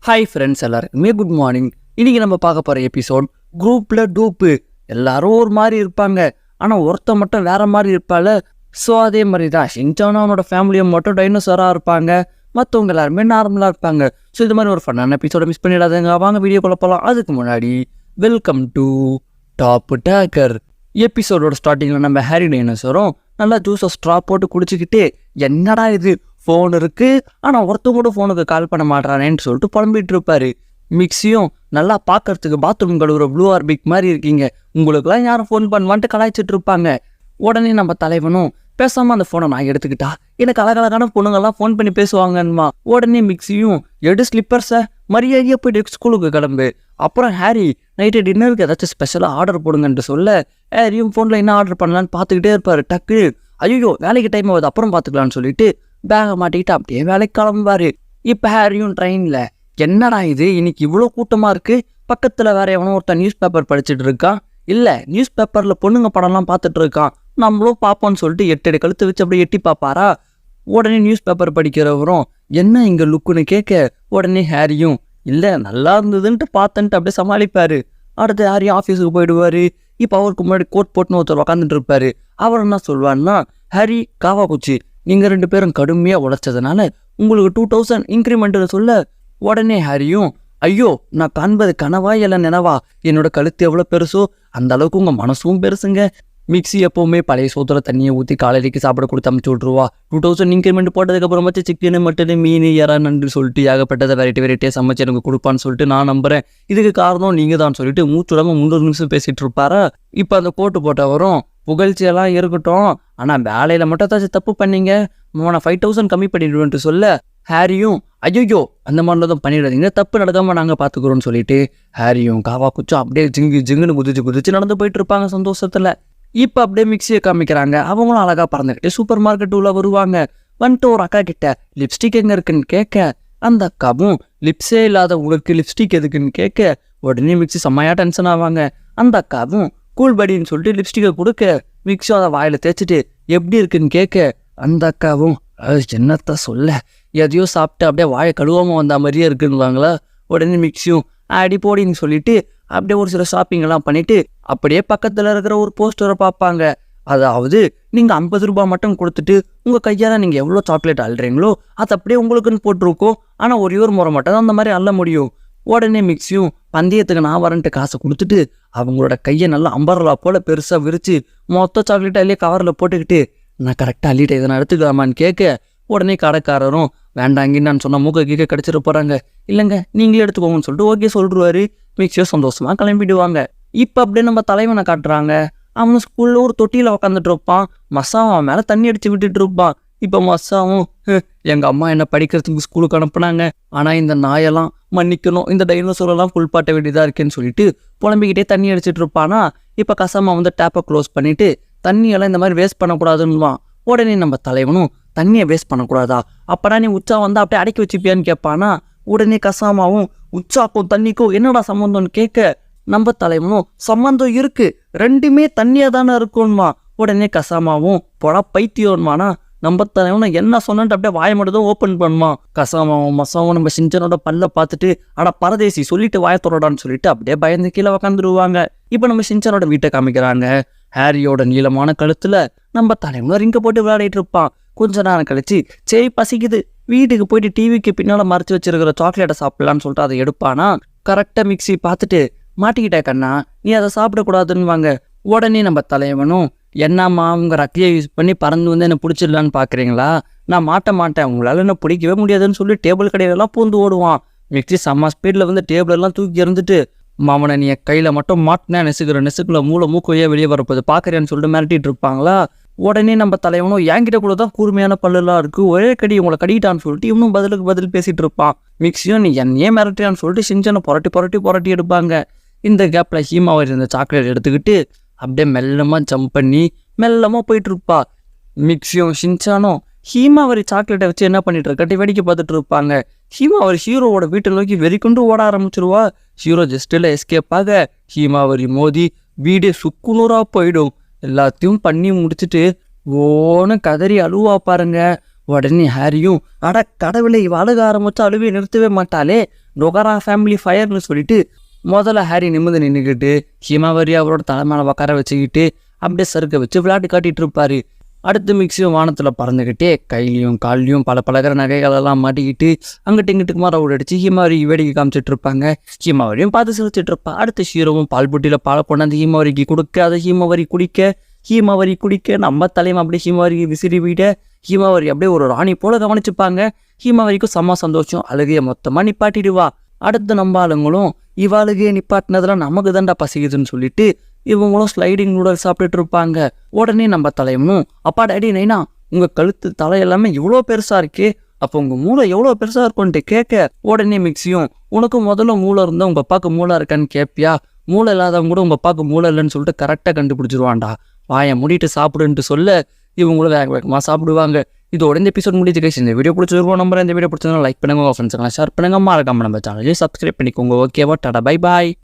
Hi friends, எல்லாருக்குமே good morning. இன்றைக்கி நம்ம பார்க்க போகிற எபிசோட் குரூப்பில் டூப்பு. எல்லாரும் ஒரு மாதிரி இருப்பாங்க, ஆனால் ஒருத்த மட்டும் வேறு மாதிரி இருப்பாள். ஸோ அதே மாதிரி தான் ஷின்சானும் அவனோட ஃபேமிலியும் மட்டும் டைனோசராக இருப்பாங்க, மற்றவங்க எல்லாருமே நார்மலாக இருப்பாங்க. ஸோ இது மாதிரி ஒரு ஃபன்னான எபிசோட மிஸ் பண்ணிடாதுங்க. வாங்க வீடியோக்குள்ளே போகலாம். அதுக்கு முன்னாடி வெல்கம் டு டாப் டேக்கர். எபிசோடோட ஸ்டார்டிங்கில் நம்ம ஹாரி டைனோசரும் நல்லா ஜூஸை ஸ்ட்ரா போட்டு குடிச்சிக்கிட்டு, என்னடா இது ஃபோன் இருக்குது ஆனால் ஒருத்தவங்க கூட ஃபோனுக்கு கால் பண்ண மாட்டானேன்னு சொல்லிட்டு புலம்பிகிட்டு இருப்பார். மிக்ஸியும் நல்லா பார்க்கறதுக்கு பாத்ரூம் கழுவுற ப்ளூ ஆர்பிக் மாதிரி இருக்கீங்க, உங்களுக்குலாம் யாரும் ஃபோன் பண்ணுவான்ட்டு கலாய்ச்சிட்டு இருப்பாங்க. உடனே நம்ம தலைவனும் பேசாமல் அந்த ஃபோனை நான் எடுத்துக்கிட்டா எனக்கு அழகழகான பொண்ணுங்கள்லாம் ஃபோன் பண்ணி பேசுவாங்கன்னுமா. உடனே மிக்ஸியும் எடு ஸ்லிப்பர்ஸை மரியாதையாக போய்ட்டு ஸ்கூலுக்கு கிளம்பு. அப்புறம் ஹாரி நைட்டு டின்னருக்கு ஏதாச்சும் ஸ்பெஷலாக ஆர்டர் போடுங்கன்ட்டு சொல்ல, ஹாரியும் ஃபோனில் என்ன ஆர்டர் பண்ணலான்னு பார்த்துக்கிட்டே இருப்பார். டக்கு ஐயோ வேலைக்கு டைம் ஆகுது அப்புறம் பார்த்துக்கலான்னு சொல்லிட்டு பேகை மாட்டிக்கிட்டு அப்படியே வேலைக்கு கிளம்புவார். இப்போ ஹாரியும் ட்ரெயினில் என்னடா இது இன்னைக்கு இவ்வளோ கூட்டமாக இருக்குது, பக்கத்தில் வேற எவனோ ஒருத்தன் நியூஸ் பேப்பர் படிச்சுட்டு இருக்கான், இல்லை நியூஸ் பேப்பரில் பொண்ணுங்க படம்லாம் பார்த்துட்டு இருக்கான், நம்மளும் பார்ப்போன்னு சொல்லிட்டு 8 கழுத்து வச்சு அப்படியே எட்டி பார்ப்பாரா. உடனே நியூஸ் பேப்பர் படிக்கிறவரும் என்ன இங்கே லுக்குன்னு கேட்க, உடனே ஹாரியும் இல்லை நல்லா இருந்ததுன்ட்டு பார்த்தன்ட்டு அப்படியே சமாளிப்பார். அடுத்து ஹாரியும் ஆஃபீஸுக்கு போயிடுவார். இப்போ அவருக்கு முன்னாடி கோட் போட்டுன்னு ஒருத்தர் உக்காந்துட்டு இருப்பார். அவர் என்ன சொல்வார்னா, ஹாரி காவாகுச்சி நீங்கள் 2 பேரும் கடுமையாக உழைச்சதுனால உங்களுக்கு 2000 இன்க்ரிமெண்ட்டுன்னு சொல்ல, உடனே ஹாரியும் ஐயோ நான் காண்பது கனவா இல்லை நினவா, என்னோட கழுத்து எவ்வளோ பெருசோ அந்த அளவுக்கு உங்கள் மனசும் பெருசுங்க. மிக்ஸி எப்போவுமே பழைய சோத்துல தண்ணியை ஊற்றி காலையிலேக்கு சாப்பிட கொடுத்து அமுச்சு விட்ருவா. 2000 இன்க்ரிமெண்ட் போட்டதுக்கப்புறமாச்சு சிக்கனு மட்டன் மீன் இறா நன்று சொல்லிட்டு ஏகப்பட்டதை வெரைட்டியாக சமைச்சு எனக்கு கொடுப்பான்னு சொல்லிட்டு நான் நம்புகிறேன், இதுக்கு காரணம் நீங்கள் தான் சொல்லிட்டு மூச்சுடாமல் 300 நிமிஷம் பேசிகிட்டு இருப்பாரா. இப்போ அந்த கோட்டு போட்டவரும் புகழ்ச்சியெல்லாம் இருக்கட்டும், ஆனால் வேலையில் மட்டும் ஏதாச்சும் தப்பு பண்ணீங்க நான் 5000 கம்மி பண்ணிடுவேன்ட்டு சொல்ல, ஹாரியும் ஐயோ அந்த மாதிரிலாம் தான் பண்ணிடாதீங்க, தப்பு நடக்காமல் நாங்கள் பார்த்துக்குறோன்னு சொல்லிட்டு ஹாரியும் காவா குச்சும் அப்படியே ஜிங்குன்னு குதிச்சு நடந்து போயிட்டு இருப்பாங்க சந்தோஷத்தில். இப்போ அப்படியே மிக்ஸியை காமிக்கிறாங்க. அவங்களும் அழகாக பறந்துக்கிட்டு சூப்பர் மார்க்கெட் உள்ள வருவாங்க. வந்துட்டு ஒரு அக்கா கிட்ட லிப்ஸ்டிக் எங்கே இருக்குன்னு கேட்க, அந்த அக்காவும் லிப்ஸே இல்லாத உங்களுக்கு லிப்ஸ்டிக் எதுக்குன்னு கேட்க, உடனே மிக்ஸி செம்மையாக டென்ஷன் ஆவாங்க. அந்த அக்காவும் கூல் படின்னு சொல்லிட்டு லிப்ஸ்டிக்கை கொடுக்க, மிக்ஸியும் அதை வாயில் தேய்ச்சிட்டு எப்படி இருக்குன்னு கேட்க, அந்த அக்காவும் என்னத்த சொல்ல எதையோ சாப்பிட்டு அப்படியே வாயை கழுவாமல் வந்த மாதிரியே இருக்குன்னுவாங்களா. உடனே மிக்ஸியும் அடி போடின்னு சொல்லிட்டு அப்படியே ஒரு சில ஷாப்பிங்கெல்லாம் பண்ணிவிட்டு அப்படியே பக்கத்தில் இருக்கிற ஒரு போஸ்டரை பார்ப்பாங்க. அதாவது நீங்கள் 50 ரூபாய் மட்டும் கொடுத்துட்டு உங்கள் கையால் நீங்கள் எவ்வளோ சாக்லேட் அள்ளுறீங்களோ அது அப்படியே உங்களுக்குன்னு போட்டிருக்கோம், ஆனால் ஒரே ஒரு முறை மட்டும் தான் அந்த மாதிரி அள்ள முடியும். உடனே மிக்ஸியும் பந்தயத்துக்கு நான் வரேன்ட்டு காசை கொடுத்துட்டு அவங்களோட கையை நல்லா அம்பர்லா போல் பெருசாக விரித்து மொத்த சாக்லேட்டை அள்ளியே கவரில் போட்டுக்கிட்டு நான் கரெக்டாக அள்ளிட்டு இதை நான் எடுத்துக்கலாமான்னு கேட்க, உடனே கடைக்காரரும் வேண்டாங்க நான் சொன்ன மூக்க கீழே கடிச்சிட்டு போகிறாங்க, இல்லைங்க நீங்களே எடுத்துக்கோங்கன்னு சொல்லிட்டு ஓகே சொல்லிடுவாரு. மிக்ஸியோ சந்தோஷமாக கிளம்பிடுவாங்க. இப்போ அப்படியே நம்ம தலைவனை காட்டுறாங்க. அவனு ஸ்கூலில் ஒரு தொட்டியில் உக்காந்துட்டு இருப்பான். மசாவும் அவன் மேலே தண்ணி அடித்து விட்டுட்டு இருப்பான். இப்போ மசாவும் எங்கள் அம்மா என்னை படிக்கிறதுக்கு ஸ்கூலுக்கு அனுப்புனாங்க, ஆனால் இந்த நாயெல்லாம் மன்னிக்கணும், இந்த டைனோசரெல்லாம் ஃபுல் பாட்ட வேண்டியதாக இருக்கேன்னு சொல்லிட்டு புலம்பிக்கிட்டே தண்ணி அடிச்சிட்டு இருப்பானா. இப்போ கசாமா வந்து டேப்பை க்ளோஸ் பண்ணிவிட்டு தண்ணியெல்லாம் இந்த மாதிரி வேஸ்ட் பண்ணக்கூடாதுன்னுவான். உடனே நம்ம தலைவனும் தண்ணியை வேஸ்ட் பண்ணக்கூடாதா, அப்படா நீ உச்சா வந்து அப்படியே அடக்கி வச்சுப்பியான்னு கேட்பானா. உடனே கசாமாவும் உச்சாக்கும் தண்ணிக்கும் என்னடா சம்மந்தம்னு கேட்க, நம்ம தலைவனும் சம்மந்தம் இருக்கு, ரெண்டுமே தண்ணியாக தானே இருக்கும்மா. உடனே கசாமாவும் பொடா பைத்தியம்மானா. நம்ம தலைவனும் என்ன சொன்னன்ட்டு அப்படியே வாயை மட்டும் தான் ஓப்பன் பண்ணுமா. கசாமாவும் மசாவும் நம்ம சிஞ்சனோட பல்ல பார்த்துட்டு அட பரதேசி சொல்லிட்டு வாயை தொடடான்னு சொல்லிட்டு அப்படியே பயந்து கீழே உக்காந்துருவாங்க. இப்போ நம்ம சிஞ்சனோட வீட்டை காமிக்கிறாங்க. ஹாரியோட நீளமான கழுத்துல நம்ம தலைவனும் ரிங்க போட்டு விளையாடிட்டு இருப்பான். கொஞ்ச நேரம் கழிச்சு சரி பசிக்குது வீட்டுக்கு போயிட்டு டிவிக்கு பின்னால் மறைச்சி வச்சிருக்கிற சாக்லேட்டை சாப்பிடலான்னு சொல்லிட்டு அதை எடுப்பானா. கரெக்டாக மிக்ஸி பார்த்துட்டு மாட்டிக்கிட்டே கண்ணா நீ அதை சாப்பிடக்கூடாதுன்னு வாங்க. உடனே நம்ம தலைவனும் என்னம்மா அவங்க ரக்கையை யூஸ் பண்ணி பறந்து வந்து என்னை பிடிச்சிடலான்னு பார்க்குறீங்களா, நான் மாட்டேன் உங்களால் என்ன பிடிக்கவே முடியாதுன்னு சொல்லி டேபிள் கடையிலலாம் பூந்து ஓடுவான். மிக்ஸி செம்ம ஸ்பீடில் வந்து டேபிளெல்லாம் தூக்கி இருந்துட்டு மாமனை நீ கையில் மட்டும் மாட்டினா நெசுக்குள்ள மூளை மூக்கையே வெளியே வரப்போது பார்க்குறேன்னு சொல்லிட்டு மிரட்டிட்டு இருப்பாங்களா. உடனே நம்ம தலைவனும் என்கிட்ட கூட தான் கூர்மையான பல்லுலாம் இருக்குது, ஒரே கடி உங்களை கடிட்டான்னு சொல்லிட்டு இன்னும் பதில் பேசிகிட்டு இருப்பான். மிக்ஸியும் நீ என்னையே மிரட்டியான்னு சொல்லிட்டு சிஞ்சனை புரட்டி எடுப்பாங்க. இந்த கேப்பில் ஹீமாவை இருந்த சாக்லேட் எடுத்துக்கிட்டு அப்படியே மெல்லமாக ஜம்ப் பண்ணி மெல்லமாக போயிட்டு இருப்பா. மிக்ஸியும் ஷின்சானும் ஹீமாவரி சாக்லேட்டை வச்சு என்ன பண்ணிட்டு இருக்காட்டி வேடிக்கை பார்த்துட்டு இருப்பாங்க. ஹீமாவரி ஹீரோவோட வீட்டை நோக்கி வெறிக்கொண்டு ஓட ஆரம்பிச்சிருவா. ஹீரோ ஜஸ்ட்டில் எஸ்கேப் ஆக ஹீமாவரி மோதி வீடே சுக்குநூறாக போயிடும். எல்லாத்தையும் பண்ணி முடிச்சுட்டு ஓன்னு கதறி அழுவா பாருங்க. உடனே ஹாரியும் அட கடவுளை இவ அழுக ஆரம்பிச்சு அழுவே நிறுத்தவே மாட்டாளே, ரொகாரா ஃபேமிலி ஃபயர்னு சொல்லிட்டு முதல்ல ஹாரி நிமிர்ந்து நின்றுக்கிட்டு ஹிமாவரி அவரோட தலைமையில உட்கார வச்சுக்கிட்டு அப்படியே சறுக்க வச்சு விளையாட்டு காட்டிகிட்டு இருப்பார். அடுத்து மிக்ஸியும் வானத்தில் பறந்துக்கிட்டே கையிலையும் கால்லையும் பல பலகிற நகைகளெல்லாம் மாட்டிக்கிட்டு அங்கிட்டு இங்கிட்டு ரவுட் அடித்து ஹிமாவரி வேடிக்கை காமிச்சிட்டு இருப்பாங்க. ஹிமாவரியும் பார்த்து சிரிச்சிட்டு இருப்பா. அடுத்த ஹீரோவும் பால் புட்டியில் பாலை கொண்டாந்து ஹிமாவரிக்கு கொடுக்க அதை ஹிமாவரி குடிக்க நம்ம தலைமை அப்படியே ஹிமாவரிக்கு விசிறி விட ஹிமாவரி அப்படியே ஒரு ராணி போல கவனிச்சுப்பாங்க. ஹிமாவரிக்கும் செம்ம சந்தோஷம், அழுகையை மொத்தமாக நிப்பாட்டிடுவா. அடுத்து நம்ம ஆளுங்களும் இவாளுகையை நிப்பாட்டினதுல நமக்கு தாண்டா பசிக்குதுன்னு சொல்லிட்டு இவங்களும் ஸ்லைடிங் நூடல்ஸ் சாப்பிட்டுட்டு இருப்பாங்க. உடனே நம்ம தலைவனும் அப்பா டேடி நைனா உங்கள் கழுத்து தலை எல்லாமே இவ்வளோ பெருசாக இருக்கே, அப்போ உங்கள் மூளை எவ்வளோ பெருசாக இருக்கும்ன்ட்டு கேட்க உடனே மிக்ஸியும் உனக்கு முதல்ல மூளை இருந்தால் உங்கள் அப்பாவுக்கு மூளை இருக்கான்னு கேட்பியா, மூளை இல்லாதவங்க கூட உங்கள் அப்பாவுக்கு மூளை இல்லைன்னு சொல்லிட்டு கரெக்டாக கண்டுபிடிச்சிருவான்டா, வாயை மூடிட்டு சாப்பிடுன்ட்டு சொல்ல இவங்களும் வேகமாக சாப்பிடுவாங்க. இதோட இந்த எபிசோட் முடிஞ்சு கைஸ். இந்த வீடியோ பிடிச்சிருக்கோம். இந்த வீடியோ பிடிச்சதுனா லைக் பண்ணுங்க, உங்கள் ஃப்ரெண்ட்ஸுங்களாம் ஷேர் பண்ணுங்க, மறக்காம நம்ம சேனலையும் சப்ஸ்கிரைப் பண்ணிக்கோங்க. ஓகேவா, டாடா பை பாய்.